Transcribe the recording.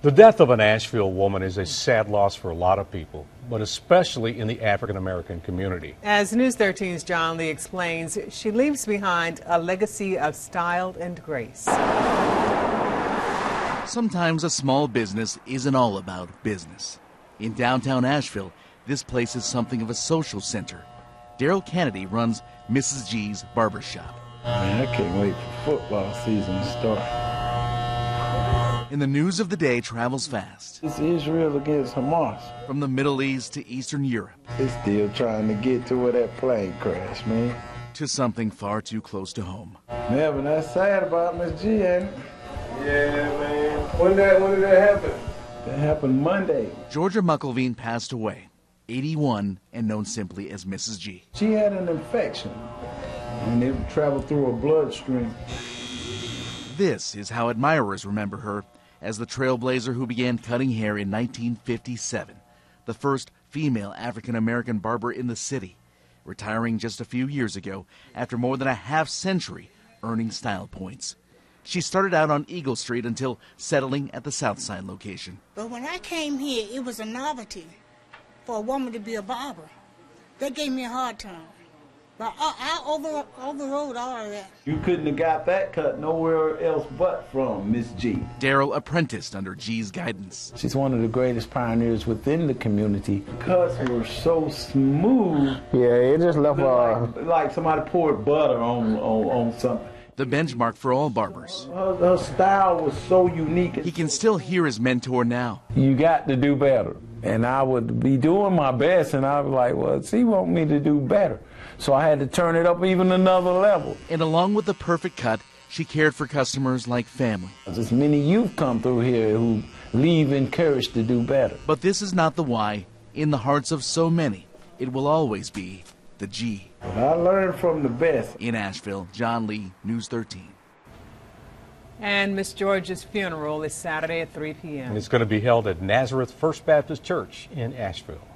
The death of an Asheville woman is a sad loss for a lot of people, but especially in the African American community. As News 13's John Lee explains, she leaves behind a legacy of style and grace. Sometimes a small business isn't all about business. In downtown Asheville, this place is something of a social center. Darryl Canady runs Mrs. G's Barber Shop. Man, I can't wait for football season to start. And the news of the day travels fast. It's Israel against Hamas. From the Middle East to Eastern Europe. They're still trying to get to where that plane crashed, man. To something far too close to home. Melvin, that's sad about Miss G, ain't it? Yeah, man. When did that happen? That happened Monday. Georgia Mucklevene passed away, 81, and known simply as Mrs. G. She had an infection, and it traveled through her bloodstream. This is how admirers remember her, as the trailblazer who began cutting hair in 1957, the first female African-American barber in the city, retiring just a few years ago after more than a half-century earning style points. She started out on Eagle Street until settling at the Southside location. But when I came here, it was a novelty for a woman to be a barber. That gave me a hard time. But I overrode all of that. You couldn't have got that cut nowhere else but from Miss G. Darryl apprenticed under G's guidance. She's one of the greatest pioneers within the community. Cuts were so smooth. Yeah, it just left like somebody poured butter on something. The benchmark for all barbers. Her style was so unique. He can still hear his mentor now. You got to do better. And I would be doing my best, and I was like, well, she want me to do better. So I had to turn it up even another level. And along with the perfect cut, she cared for customers like family. There's many youth come through here who leave encouraged to do better. But this is not the why. In the hearts of so many, it will always be the G. But I learned from the best. In Asheville, John Lee, News 13. And Miss George's funeral is Saturday at 3 p.m. And it's going to be held at Nazareth First Baptist Church in Asheville.